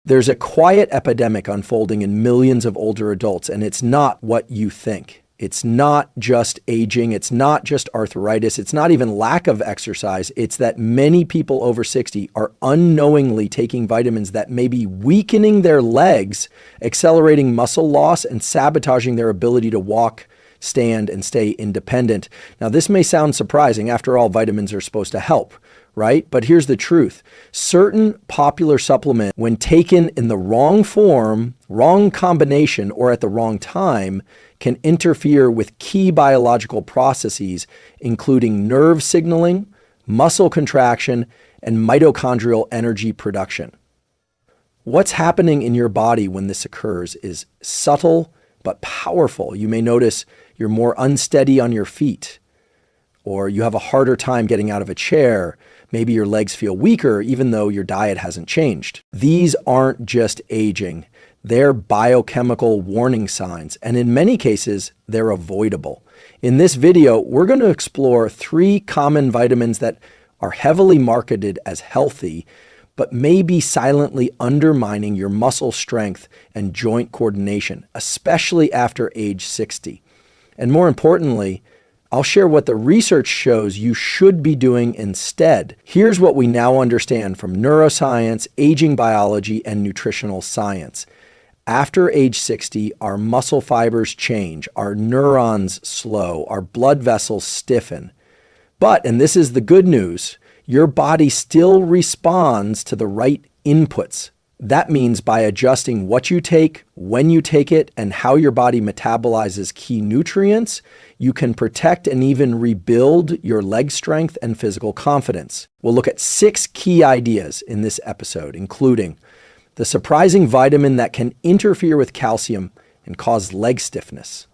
There's a quiet epidemic unfolding in millions of older adults, and it's not what you think. It's not just aging. It's not just arthritis. It's not even lack of exercise. It's that many people over 60 are unknowingly taking vitamins that may be weakening their legs, accelerating muscle loss, and sabotaging their ability to walk, stand, and stay independent. Now, this may sound surprising. After all, vitamins are supposed to help, right? But here's the truth. Certain popular supplements, when taken in the wrong form, wrong combination, or at the wrong time, can interfere with key biological processes, including nerve signaling, muscle contraction, and mitochondrial energy production. What's happening in your body when this occurs is subtle but powerful. You may notice you're more unsteady on your feet, or you have a harder time getting out of a chair. Maybe your legs feel weaker even though your diet hasn't changed. These aren't just aging. They're biochemical warning signs, and in many cases, they're avoidable. In this video, we're going to explore 3 common vitamins that are heavily marketed as healthy, but may be silently undermining your muscle strength and joint coordination, especially after age 60. And more importantly, I'll share what the research shows you should be doing instead. Here's what we now understand from neuroscience, aging biology, and nutritional science. After age 60, our muscle fibers change, our neurons slow, our blood vessels stiffen. But, and this is the good news, your body still responds to the right inputs. That means by adjusting what you take, when you take it, and how your body metabolizes key nutrients, you can protect and even rebuild your leg strength and physical confidence. We'll look at 6 key ideas in this episode, including the surprising vitamin that can interfere with calcium and cause leg stiffness,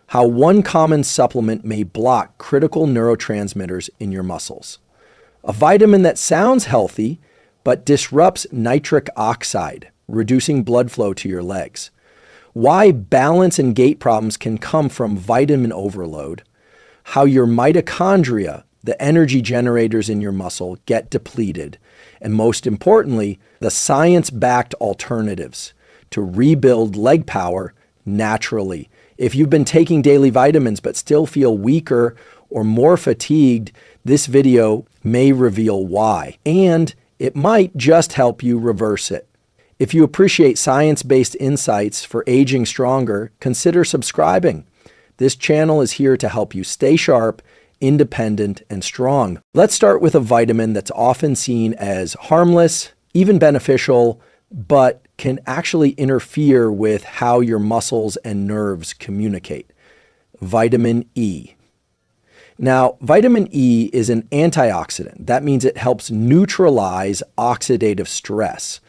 how one common supplement may block critical neurotransmitters in your muscles, a vitamin that sounds healthy but disrupts nitric oxide, reducing blood flow to your legs, why balance and gait problems can come from vitamin overload, how your mitochondria, the energy generators in your muscle, get depleted, and most importantly, the science-backed alternatives to rebuild leg power naturally. If you've been taking daily vitamins but still feel weaker or more fatigued, this video may reveal why, and it might just help you reverse it. If you appreciate science-based insights for aging stronger, consider subscribing. This channel is here to help you stay sharp, independent, and strong. Let's start with a vitamin that's often seen as harmless, even beneficial, but can actually interfere with how your muscles and nerves communicate. Vitamin E. Now, vitamin E is an antioxidant. That means it helps neutralize oxidative stress,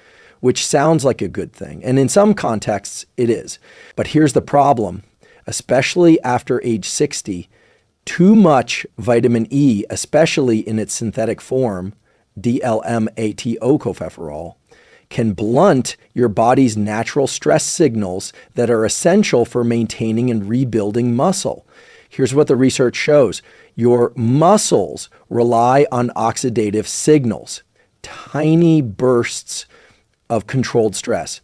which sounds like a good thing. And in some contexts, it is. But here's the problem. Especially after age 60, too much vitamin E, especially in its synthetic form, D-L-M-A-T-O-cofeferol, can blunt your body's natural stress signals that are essential for maintaining and rebuilding muscle. Here's what the research shows. Your muscles rely on oxidative signals, tiny bursts of controlled stress,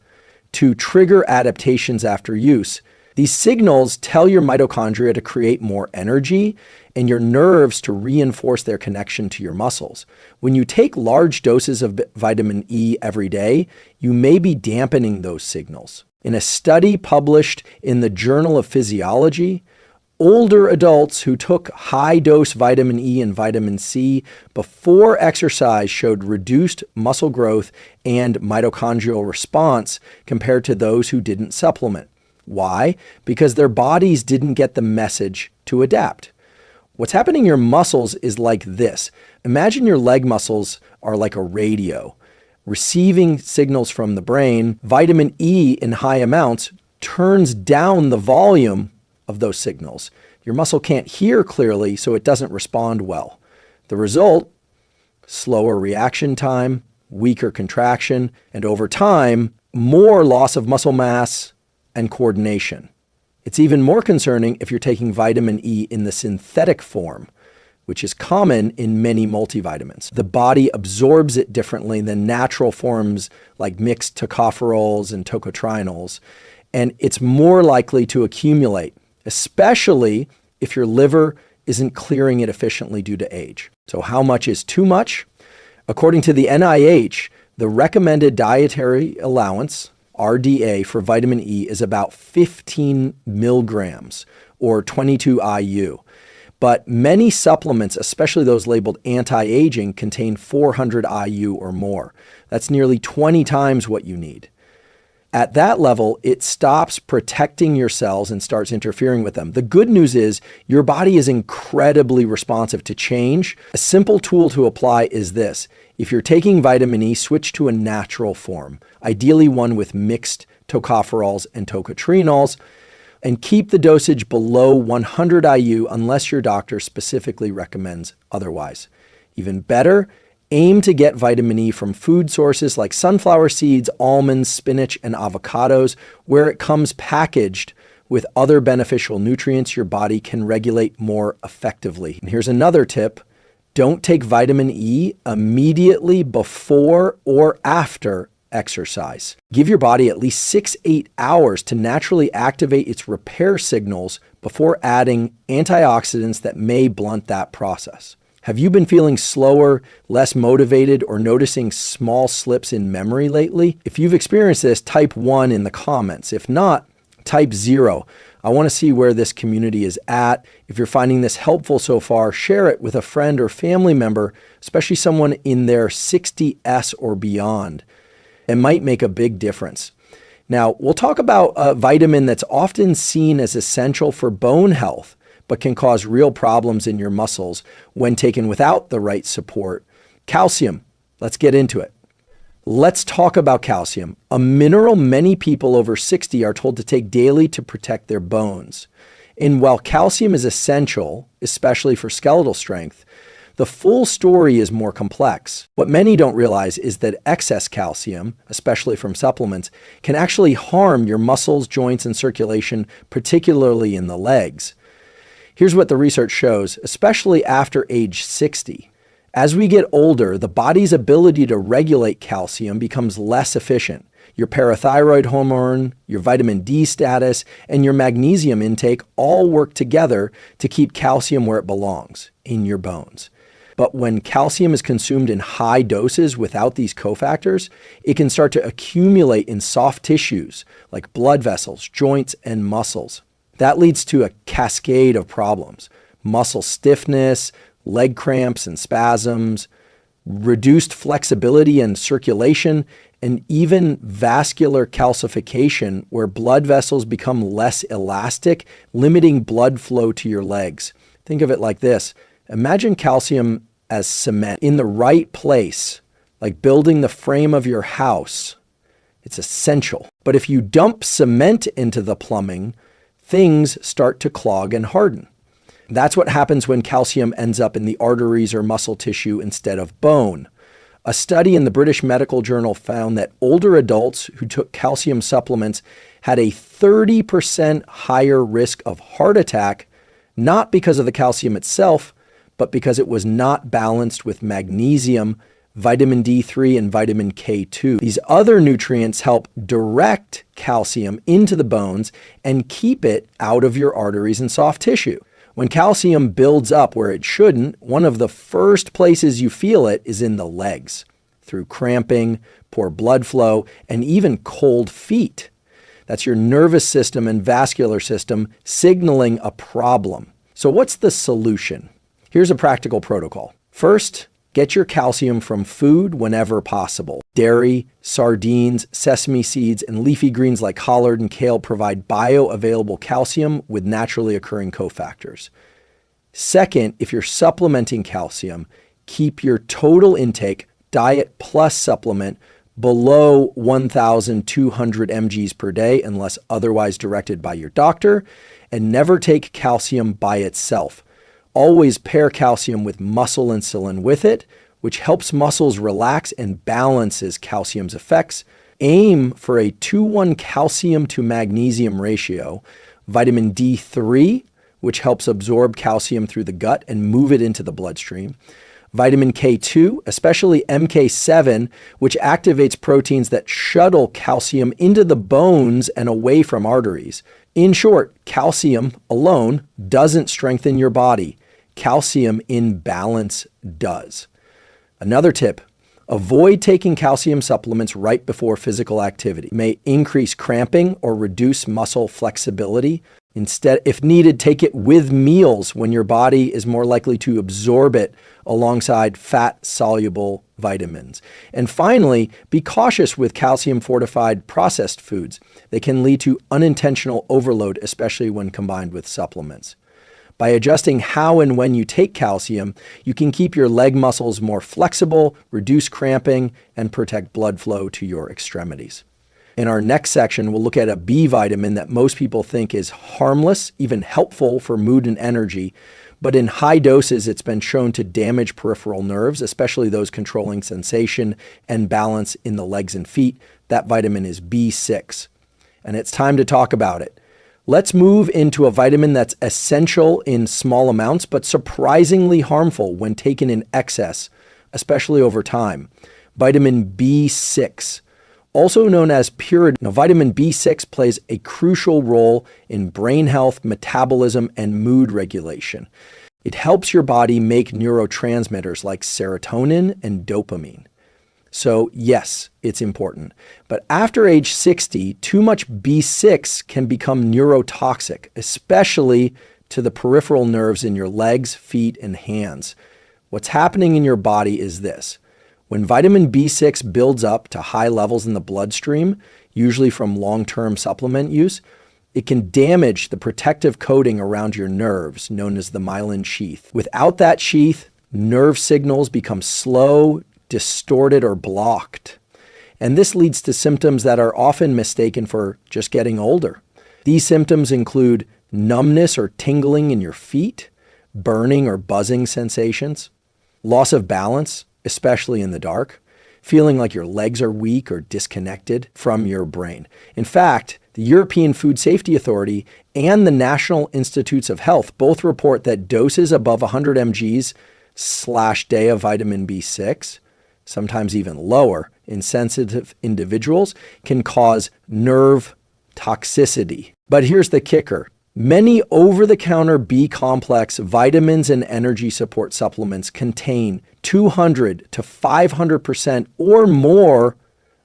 to trigger adaptations after use. These signals tell your mitochondria to create more energy and your nerves to reinforce their connection to your muscles. When you take large doses of vitamin E every day, you may be dampening those signals. In a study published in the Journal of Physiology, older adults who took high-dose vitamin E and vitamin C before exercise showed reduced muscle growth and mitochondrial response compared to those who didn't supplement. Why? Because their bodies didn't get the message to adapt. What's happening in your muscles is like this. Imagine your leg muscles are like a radio, receiving signals from the brain. Vitamin E in high amounts turns down the volume of those signals. Your muscle can't hear clearly, so it doesn't respond well. The result, slower reaction time, weaker contraction, and over time, more loss of muscle mass and coordination. It's even more concerning if you're taking vitamin E in the synthetic form. which is common in many multivitamins. The body absorbs it differently than natural forms like mixed tocopherols and tocotrienols, and it's more likely to accumulate, especially if your liver isn't clearing it efficiently due to age. So how much is too much? According to the NIH, the recommended dietary allowance, RDA, for vitamin E is about 15 milligrams or 22 IU. But many supplements, especially those labeled anti-aging, contain 400 IU or more. That's nearly 20 times what you need. At that level, it stops protecting your cells and starts interfering with them. The good news is your body is incredibly responsive to change. A simple tool to apply is this. If you're taking vitamin E, switch to a natural form, ideally one with mixed tocopherols and tocotrienols, and keep the dosage below 100 IU unless your doctor specifically recommends otherwise. Even better, aim to get vitamin E from food sources like sunflower seeds, almonds, spinach, and avocados, where it comes packaged with other beneficial nutrients your body can regulate more effectively. And here's another tip. Don't take vitamin E immediately before or after exercise. Give your body at least 6-8 hours to naturally activate its repair signals before adding antioxidants that may blunt that process. Have you been feeling slower, less motivated, or noticing small slips in memory lately? If you've experienced this, type 1 in the comments. If not, type 0. I want to see where this community is at. If you're finding this helpful so far, share it with a friend or family member, especially someone in their 60s or beyond. It might make a big difference. Now, we'll talk about a vitamin that's often seen as essential for bone health, but can cause real problems in your muscles when taken without the right support. Calcium. Let's get into it. Let's talk about calcium, a mineral many people over 60 are told to take daily to protect their bones. And while calcium is essential, especially for skeletal strength, the full story is more complex. What many don't realize is that excess calcium, especially from supplements, can actually harm your muscles, joints, and circulation, particularly in the legs. Here's what the research shows, especially after age 60. As we get older, the body's ability to regulate calcium becomes less efficient. Your parathyroid hormone, your vitamin D status, and your magnesium intake all work together to keep calcium where it belongs, in your bones. But when calcium is consumed in high doses without these cofactors, it can start to accumulate in soft tissues like blood vessels, joints, and muscles. That leads to a cascade of problems: muscle stiffness, leg cramps and spasms, reduced flexibility and circulation, and even vascular calcification, where blood vessels become less elastic, limiting blood flow to your legs. Think of it like this. Imagine calcium as cement in the right place, like building the frame of your house. It's essential. But if you dump cement into the plumbing, things start to clog and harden. That's what happens when calcium ends up in the arteries or muscle tissue instead of bone. A study in the British Medical Journal found that older adults who took calcium supplements had a 30% higher risk of heart attack, not because of the calcium itself, but because it was not balanced with magnesium, vitamin D3, and vitamin K2. These other nutrients help direct calcium into the bones and keep it out of your arteries and soft tissue. When calcium builds up where it shouldn't, one of the first places you feel it is in the legs, through cramping, poor blood flow, and even cold feet. That's your nervous system and vascular system signaling a problem. So what's the solution? Here's a practical protocol. First, get your calcium from food whenever possible. Dairy, sardines, sesame seeds, and leafy greens like collard and kale provide bioavailable calcium with naturally occurring cofactors. Second, if you're supplementing calcium, keep your total intake, diet plus supplement, below 1,200 mgs per day unless otherwise directed by your doctor, and never take calcium by itself. Always pair calcium with muscle insulin with it, which helps muscles relax and balances calcium's effects. Aim for a 2:1 calcium to magnesium ratio. Vitamin D3 which helps absorb calcium through the gut and move it into the bloodstream. Vitamin K2, especially MK7, which activates proteins that shuttle calcium into the bones and away from arteries. In short, calcium alone doesn't strengthen your body. Calcium in balance does. Another tip: avoid taking calcium supplements right before physical activity. It may increase cramping or reduce muscle flexibility. Instead, if needed, take it with meals when your body is more likely to absorb it alongside fat-soluble vitamins. And finally, be cautious with calcium-fortified processed foods. They can lead to unintentional overload, especially when combined with supplements. By adjusting how and when you take calcium, you can keep your leg muscles more flexible, reduce cramping, and protect blood flow to your extremities. In our next section, we'll look at a B vitamin that most people think is harmless, even helpful for mood and energy, but in high doses, it's been shown to damage peripheral nerves, especially those controlling sensation and balance in the legs and feet. That vitamin is B6, and it's time to talk about it. Let's move into a vitamin that's essential in small amounts, but surprisingly harmful when taken in excess, especially over time. Vitamin B6. Also known as pyridine. Now, vitamin B6 plays a crucial role in brain health, metabolism, and mood regulation. It helps your body make neurotransmitters like serotonin and dopamine. So yes, it's important. But after age 60, too much B6 can become neurotoxic, especially to the peripheral nerves in your legs, feet, and hands. What's happening in your body is this. When vitamin B6 builds up to high levels in the bloodstream, usually from long-term supplement use, it can damage the protective coating around your nerves, known as the myelin sheath. Without that sheath, nerve signals become slow, distorted, or blocked. And this leads to symptoms that are often mistaken for just getting older. These symptoms include numbness or tingling in your feet, burning or buzzing sensations, loss of balance, especially in the dark, feeling like your legs are weak or disconnected from your brain. In fact, the European Food Safety Authority and the National Institutes of Health both report that doses above 100 mg/day of vitamin B6, sometimes even lower, in sensitive individuals can cause nerve toxicity. But here's the kicker. Many over-the-counter B-complex vitamins and energy support supplements contain 200 to 500% or more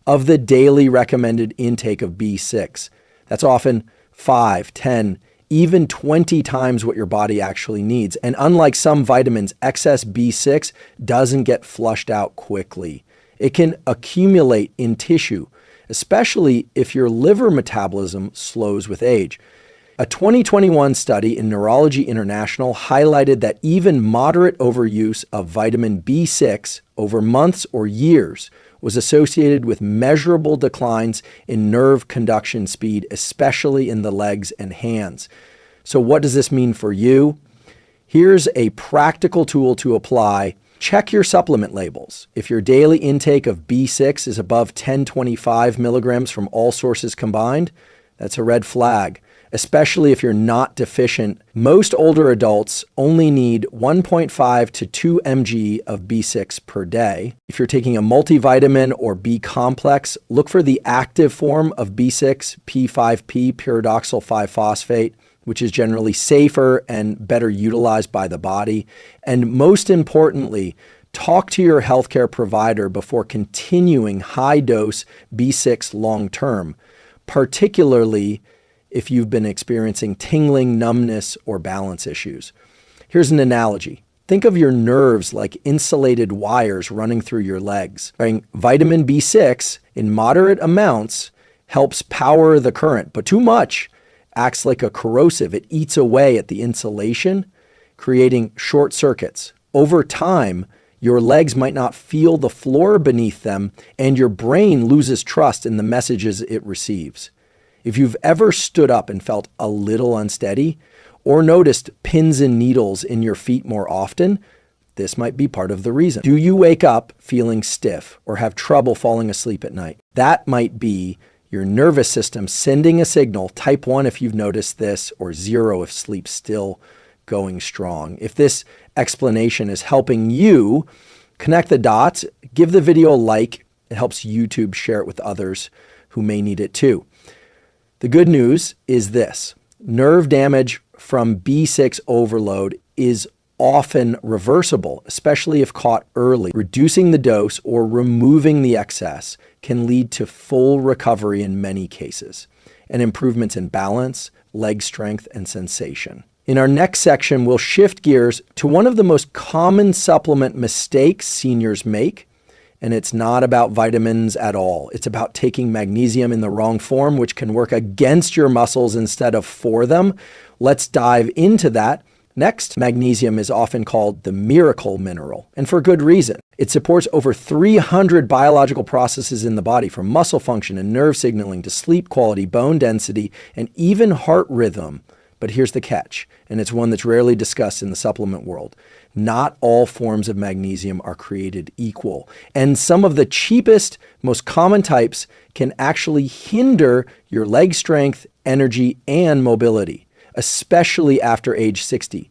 of the daily recommended intake of B6. That's often 5, 10, even 20 times what your body actually needs. And unlike some vitamins, excess B6 doesn't get flushed out quickly. It can accumulate in tissue, especially if your liver metabolism slows with age. A 2021 study in Neurology International highlighted that even moderate overuse of vitamin B6 over months or years was associated with measurable declines in nerve conduction speed, especially in the legs and hands. So what does this mean for you? Here's a practical tool to apply. Check your supplement labels. If your daily intake of B6 is above 1025 milligrams from all sources combined, that's a red flag. Especially if you're not deficient. Most older adults only need 1.5 to 2 mg of B6 per day. If you're taking a multivitamin or B complex, look for the active form of B6, P5P, pyridoxal 5-phosphate, which is generally safer and better utilized by the body. And most importantly, talk to your healthcare provider before continuing high-dose B6 long-term, particularly if you've been experiencing tingling, numbness, or balance issues. Here's an analogy. Think of your nerves like insulated wires running through your legs. Vitamin B6 in moderate amounts helps power the current, but too much acts like a corrosive. It eats away at the insulation, creating short circuits. Over time, your legs might not feel the floor beneath them, and your brain loses trust in the messages it receives. If you've ever stood up and felt a little unsteady or noticed pins and needles in your feet more often, this might be part of the reason. Do you wake up feeling stiff or have trouble falling asleep at night? That might be your nervous system sending a signal, type 1 if you've noticed this, or 0 if sleep's still going strong. If this explanation is helping you connect the dots, give the video a like. It helps YouTube share it with others who may need it too. The good news is this: nerve damage from B6 overload is often reversible, especially if caught early. Reducing the dose or removing the excess can lead to full recovery in many cases, and improvements in balance, leg strength, and sensation. In our next section, we'll shift gears to one of the most common supplement mistakes seniors make, and it's not about vitamins at all. It's about taking magnesium in the wrong form, which can work against your muscles instead of for them. Let's dive into that. Next, magnesium is often called the miracle mineral, and for good reason. It supports over 300 biological processes in the body, from muscle function and nerve signaling to sleep quality, bone density, and even heart rhythm. But here's the catch, and it's one that's rarely discussed in the supplement world. Not all forms of magnesium are created equal, and some of the cheapest, most common types can actually hinder your leg strength, energy, and mobility, especially after age 60.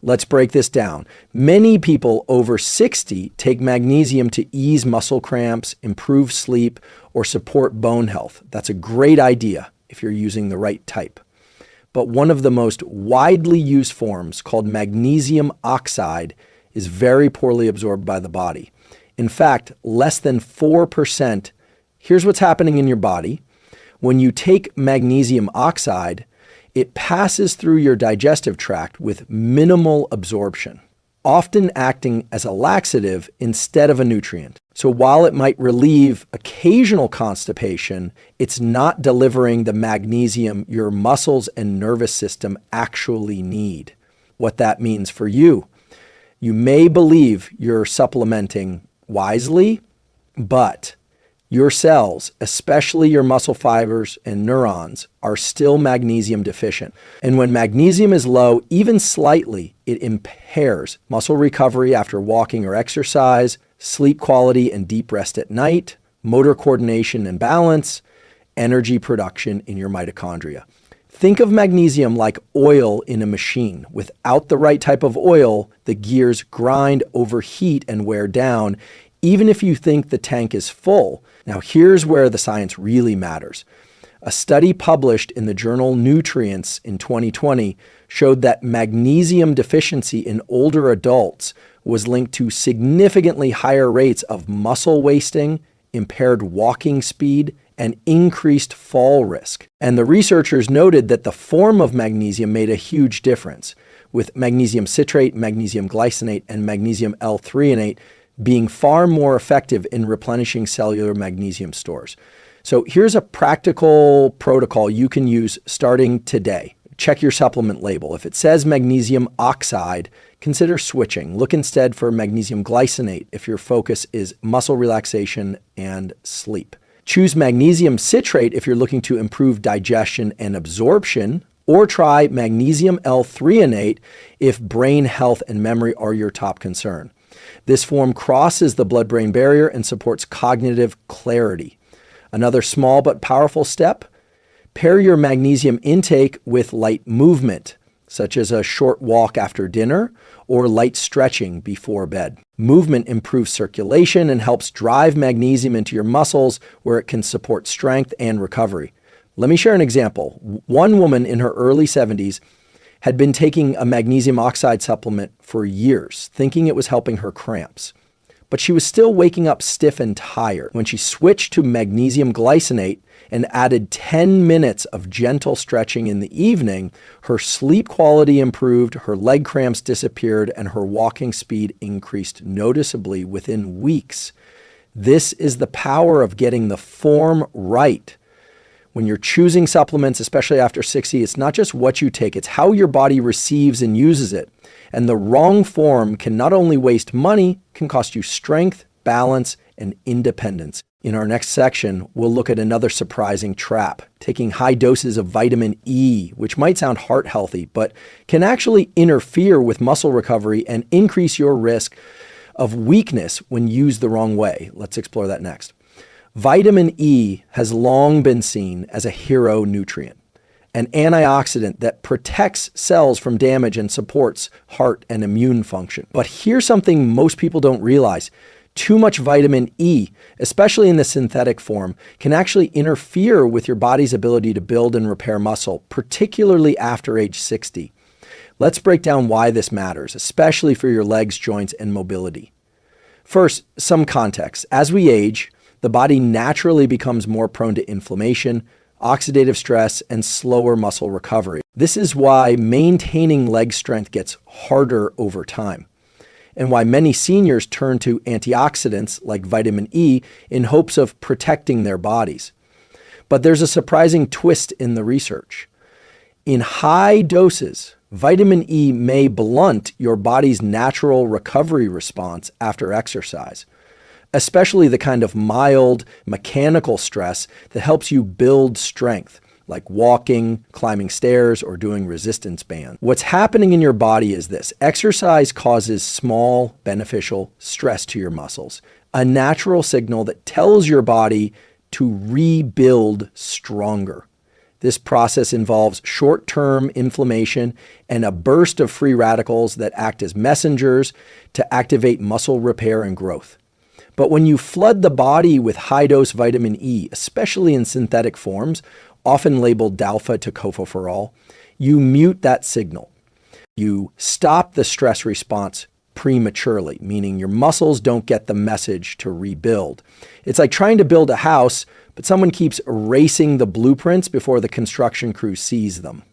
Let's break this down. Many people over 60 take magnesium to ease muscle cramps, improve sleep, or support bone health. That's a great idea if you're using the right type. But one of the most widely used forms, called magnesium oxide, is very poorly absorbed by the body. In fact, less than 4%. Here's what's happening in your body. When you take magnesium oxide, it passes through your digestive tract with minimal absorption, often acting as a laxative instead of a nutrient. So while it might relieve occasional constipation, it's not delivering the magnesium your muscles and nervous system actually need. What that means for you: you may believe you're supplementing wisely, but your cells, especially your muscle fibers and neurons, are still magnesium deficient. And when magnesium is low, even slightly, it impairs muscle recovery after walking or exercise, sleep quality and deep rest at night, motor coordination and balance, energy production in your mitochondria. Think of magnesium like oil in a machine. Without the right type of oil, the gears grind, overheat, and wear down, even if you think the tank is full. Now, here's where the science really matters. A study published in the journal Nutrients in 2020 showed that magnesium deficiency in older adults was linked to significantly higher rates of muscle wasting, impaired walking speed, and increased fall risk. And the researchers noted that the form of magnesium made a huge difference, with magnesium citrate, magnesium glycinate, and magnesium L-threonate being far more effective in replenishing cellular magnesium stores. So here's a practical protocol you can use starting today. Check your supplement label. If it says magnesium oxide, consider switching. Look instead for magnesium glycinate if your focus is muscle relaxation and sleep. Choose magnesium citrate if you're looking to improve digestion and absorption, or try magnesium L-threonate if brain health and memory are your top concern. This form crosses the blood-brain barrier and supports cognitive clarity. Another small but powerful step: pair your magnesium intake with light movement, such as a short walk after dinner or light stretching before bed. Movement improves circulation and helps drive magnesium into your muscles, where it can support strength and recovery. Let me share an example. One woman in her early 70s had been taking a magnesium oxide supplement for years, thinking it was helping her cramps. But she was still waking up stiff and tired. When she switched to magnesium glycinate and added 10 minutes of gentle stretching in the evening, her sleep quality improved, her leg cramps disappeared, and her walking speed increased noticeably within weeks. This is the power of getting the form right. When you're choosing supplements, especially after 60, it's not just what you take, it's how your body receives and uses it. And the wrong form can not only waste money, can cost you strength, balance, and independence. In our next section, we'll look at another surprising trap: taking high doses of vitamin E, which might sound heart healthy, but can actually interfere with muscle recovery and increase your risk of weakness when used the wrong way. Let's explore that next. Vitamin E has long been seen as a hero nutrient, an antioxidant that protects cells from damage and supports heart and immune function. But here's something most people don't realize. Too much vitamin E, especially in the synthetic form, can actually interfere with your body's ability to build and repair muscle, particularly after age 60. Let's break down why this matters, especially for your legs, joints, and mobility. First, some context. As we age, the body naturally becomes more prone to inflammation, oxidative stress, and slower muscle recovery. This is why maintaining leg strength gets harder over time, and why many seniors turn to antioxidants like vitamin E in hopes of protecting their bodies. But there's a surprising twist in the research. In high doses, vitamin E may blunt your body's natural recovery response after exercise, especially the kind of mild mechanical stress that helps you build strength, like walking, climbing stairs, or doing resistance bands. What's happening in your body is this. Exercise causes small, beneficial stress to your muscles, a natural signal that tells your body to rebuild stronger. This process involves short-term inflammation and a burst of free radicals that act as messengers to activate muscle repair and growth. But when you flood the body with high-dose vitamin E, especially in synthetic forms, often labeled dalpha tocopherol, you mute that signal. You stop the stress response prematurely, meaning your muscles don't get the message to rebuild. It's like trying to build a house, but someone keeps erasing the blueprints before the construction crew sees them.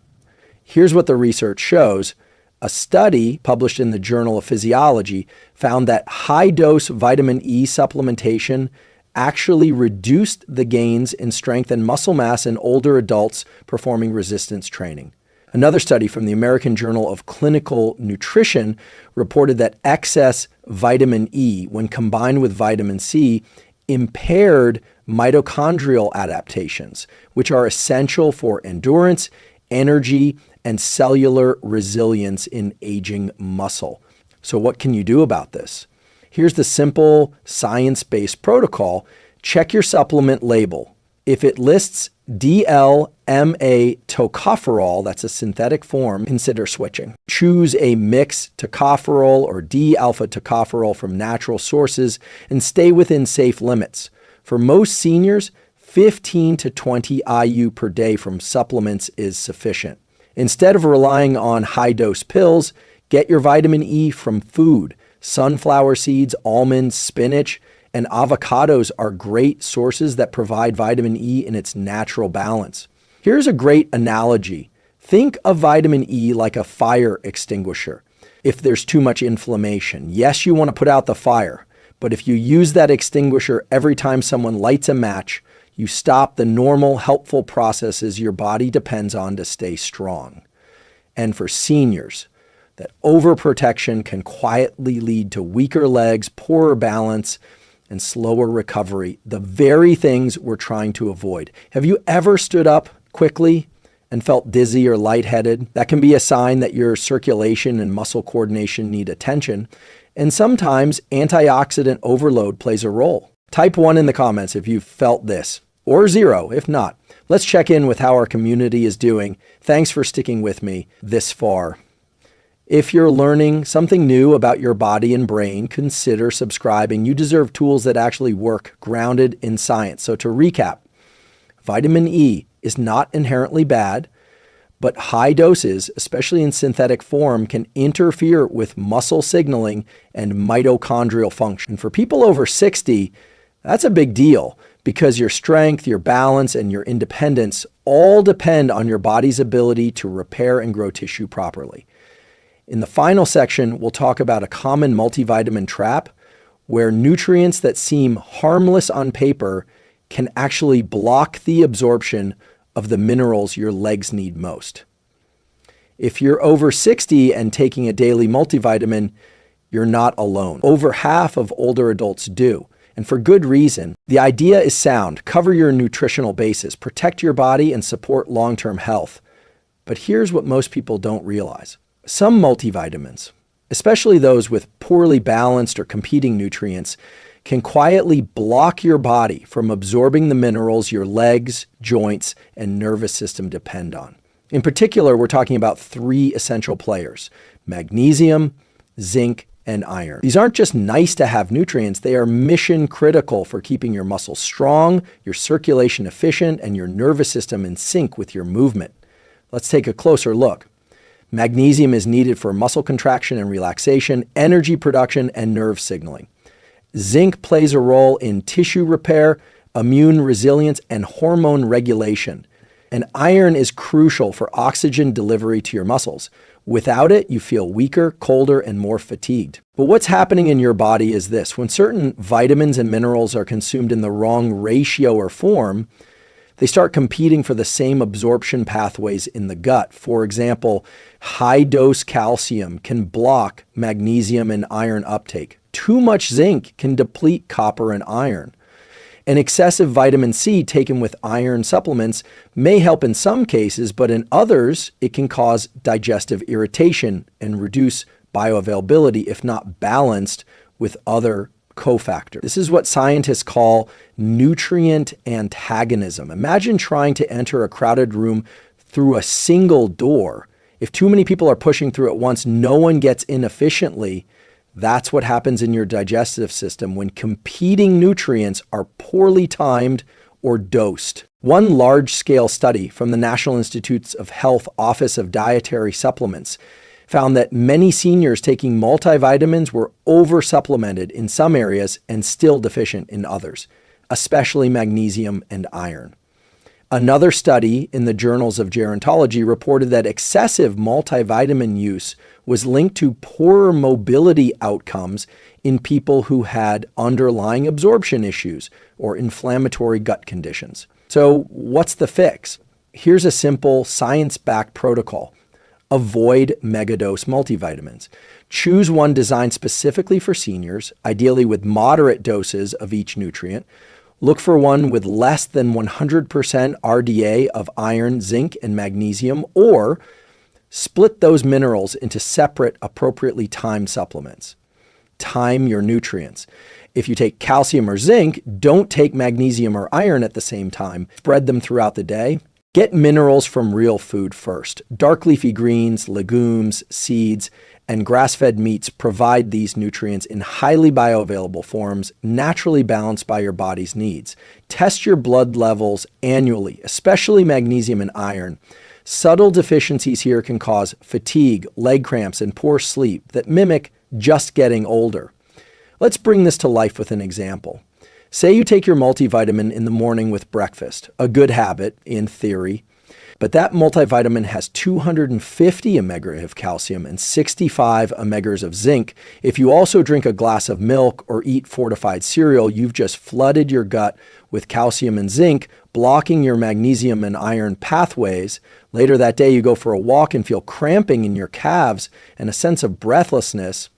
Here's what the research shows. A study published in the Journal of Physiology found that high-dose vitamin E supplementation actually reduced the gains in strength and muscle mass in older adults performing resistance training. Another study from the American Journal of Clinical Nutrition reported that excess vitamin E, when combined with vitamin C, impaired mitochondrial adaptations, which are essential for endurance, energy, and cellular resilience in aging muscle. So what can you do about this? Here's the simple science-based protocol. Check your supplement label. If it lists DL-MA tocopherol, that's a synthetic form, consider switching. Choose a mixed tocopherol or D-alpha tocopherol from natural sources and stay within safe limits. For most seniors, 15 to 20 IU per day from supplements is sufficient. Instead of relying on high-dose pills, get your vitamin E from food. Sunflower seeds, almonds, spinach, and avocados are great sources that provide vitamin E in its natural balance. Here's a great analogy. Think of vitamin E like a fire extinguisher. If there's too much inflammation, yes, you want to put out the fire, but if you use that extinguisher every time someone lights a match, you stop the normal, helpful processes your body depends on to stay strong. And for seniors, that overprotection can quietly lead to weaker legs, poorer balance, and slower recovery, the very things we're trying to avoid. Have you ever stood up quickly and felt dizzy or lightheaded? That can be a sign that your circulation and muscle coordination need attention. And sometimes antioxidant overload plays a role. Type 1 in the comments if you've felt this, or 0 if not. Let's check in with how our community is doing. Thanks for sticking with me this far. If you're learning something new about your body and brain, consider subscribing. You deserve tools that actually work, grounded in science. So to recap, vitamin E is not inherently bad, but high doses, especially in synthetic form, can interfere with muscle signaling and mitochondrial function. For people over 60, that's a big deal because your strength, your balance, and your independence all depend on your body's ability to repair and grow tissue properly. In the final section, we'll talk about a common multivitamin trap where nutrients that seem harmless on paper can actually block the absorption of the minerals your legs need most. If you're over 60 and taking a daily multivitamin, you're not alone. Over half of older adults do, and for good reason. The idea is sound. Cover your nutritional bases, protect your body, and support long-term health. But here's what most people don't realize. Some multivitamins, especially those with poorly balanced or competing nutrients, can quietly block your body from absorbing the minerals your legs, joints, and nervous system depend on. In particular, we're talking about three essential players: magnesium, zinc, and iron. These aren't just nice to have nutrients, they are mission critical for keeping your muscles strong, your circulation efficient, and your nervous system in sync with your movement. Let's take a closer look. Magnesium is needed for muscle contraction and relaxation, energy production, and nerve signaling. Zinc plays a role in tissue repair, immune resilience, and hormone regulation. And iron is crucial for oxygen delivery to your muscles. Without it, you feel weaker, colder, and more fatigued. But what's happening in your body is this: when certain vitamins and minerals are consumed in the wrong ratio or form, they start competing for the same absorption pathways in the gut. For example, high-dose calcium can block magnesium and iron uptake. Too much zinc can deplete copper and iron. And excessive vitamin C taken with iron supplements may help in some cases, but in others, it can cause digestive irritation and reduce bioavailability if not balanced with other cofactors. This is what scientists call nutrient antagonism. Imagine trying to enter a crowded room through a single door. If too many people are pushing through at once, no one gets in efficiently. That's what happens in your digestive system when competing nutrients are poorly timed or dosed. One large-scale study from the National Institutes of Health Office of Dietary Supplements found that many seniors taking multivitamins were over-supplemented in some areas and still deficient in others, especially magnesium and iron. Another study in the journals of gerontology reported that excessive multivitamin use was linked to poorer mobility outcomes in people who had underlying absorption issues or inflammatory gut conditions. So what's the fix? Here's a simple science-backed protocol. Avoid megadose multivitamins. Choose one designed specifically for seniors, ideally with moderate doses of each nutrient. Look for one with less than 100% RDA of iron, zinc, and magnesium, or split those minerals into separate, appropriately timed supplements. Time your nutrients. If you take calcium or zinc, don't take magnesium or iron at the same time. Spread them throughout the day. Get minerals from real food first. Dark leafy greens, legumes, seeds, and grass-fed meats provide these nutrients in highly bioavailable forms, naturally balanced by your body's needs. Test your blood levels annually, especially magnesium and iron. Subtle deficiencies here can cause fatigue, leg cramps, and poor sleep that mimic just getting older. Let's bring this to life with an example. Say you take your multivitamin in the morning with breakfast, a good habit in theory, but that multivitamin has 250 omega of calcium and 65 omegas of zinc. If you also drink a glass of milk or eat fortified cereal, you've just flooded your gut with calcium and zinc, blocking your magnesium and iron pathways. Later that day, you go for a walk and feel cramping in your calves and a sense of breathlessness.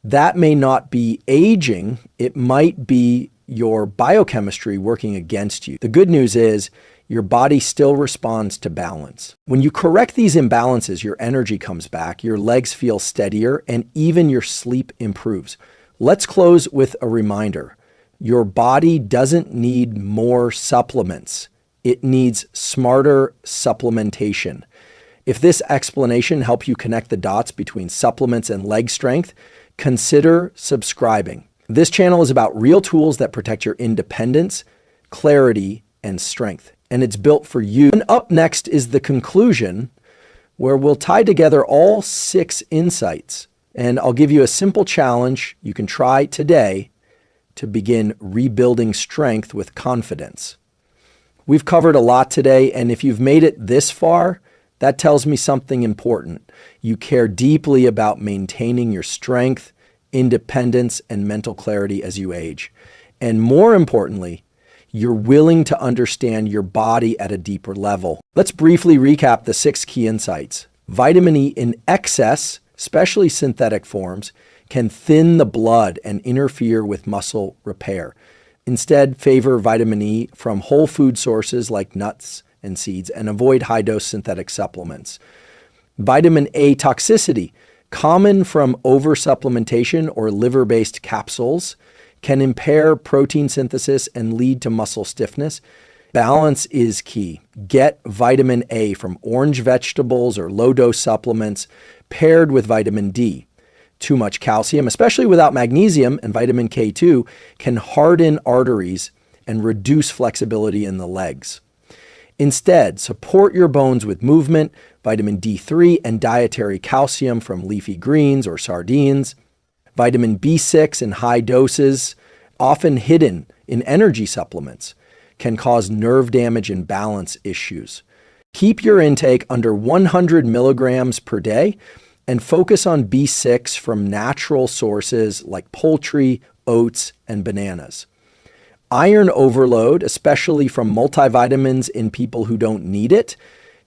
That may not be aging, it might be your biochemistry working against you. The good news is your body still responds to balance. When you correct these imbalances, your energy comes back, your legs feel steadier, and even your sleep improves. Let's close with a reminder. Your body doesn't need more supplements. It needs smarter supplementation. If this explanation helped you connect the dots between supplements and leg strength, consider subscribing. This channel is about real tools that protect your independence, clarity, and strength. And it's built for you. And up next is the conclusion, where we'll tie together all 6 insights. And I'll give you a simple challenge you can try today to begin rebuilding strength with confidence. We've covered a lot today, and if you've made it this far, that tells me something important. You care deeply about maintaining your strength, independence, and mental clarity as you age. And more importantly, you're willing to understand your body at a deeper level. Let's briefly recap the 6 key insights. Vitamin E in excess, especially synthetic forms, can thin the blood and interfere with muscle repair. Instead, favor vitamin E from whole food sources like nuts and seeds and avoid high-dose synthetic supplements. Vitamin A toxicity, common from oversupplementation or liver-based capsules, can impair protein synthesis and lead to muscle stiffness. Balance is key. Get vitamin A from orange vegetables or low-dose supplements paired with vitamin D. Too much calcium, especially without magnesium and vitamin K2, can harden arteries and reduce flexibility in the legs. Instead, support your bones with movement, vitamin D3, and dietary calcium from leafy greens or sardines. Vitamin B6 in high doses, often hidden in energy supplements, can cause nerve damage and balance issues. Keep your intake under 100 milligrams per day and focus on B6 from natural sources like poultry, oats, and bananas. Iron overload, especially from multivitamins in people who don't need it,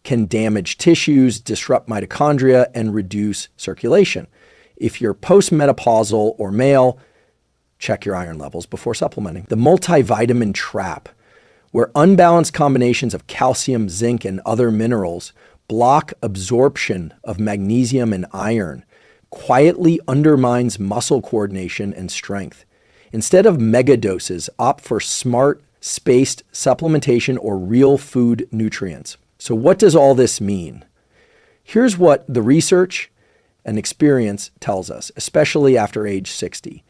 can damage tissues, disrupt mitochondria, and reduce circulation. If you're postmenopausal or male, check your iron levels before supplementing. The multivitamin trap, where unbalanced combinations of calcium, zinc, and other minerals block absorption of magnesium and iron, quietly undermines muscle coordination and strength. Instead of mega doses, opt for smart, spaced supplementation or real food nutrients. So what does all this mean? Here's what the research and experience tells us, especially after age 60.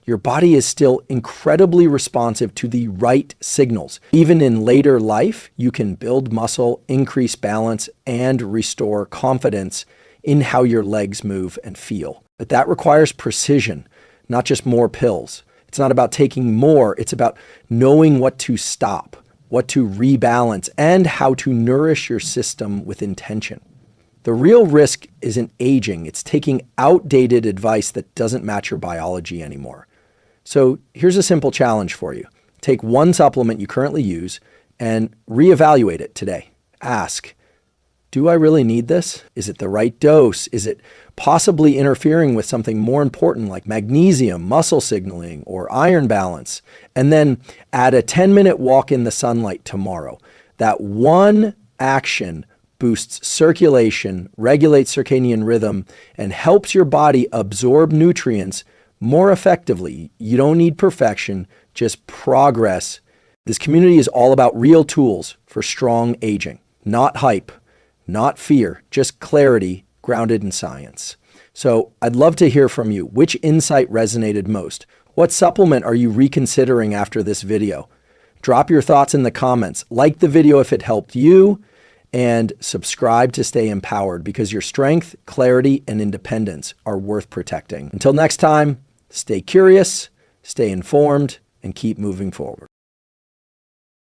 Your body is still incredibly responsive to the right signals. Even in later life, you can build muscle, increase balance, and restore confidence in how your legs move and feel. But that requires precision, not just more pills. It's not about taking more, it's about knowing what to stop, what to rebalance, and how to nourish your system with intention. The real risk isn't aging, it's taking outdated advice that doesn't match your biology anymore. So here's a simple challenge for you. Take one supplement you currently use and reevaluate it today. Ask, do I really need this? Is it the right dose? Is it possibly interfering with something more important like magnesium, muscle signaling, or iron balance? And then add a 10-minute walk in the sunlight tomorrow. That one action boosts circulation, regulates circadian rhythm, and helps your body absorb nutrients more effectively. You don't need perfection, just progress. This community is all about real tools for strong aging, not hype, not fear, just clarity grounded in science. So I'd love to hear from you. Which insight resonated most? What supplement are you reconsidering after this video? Drop your thoughts in the comments. Like the video if it helped you, and subscribe to stay empowered, because your strength, clarity, and independence are worth protecting. Until next time, stay curious, stay informed, and keep moving forward.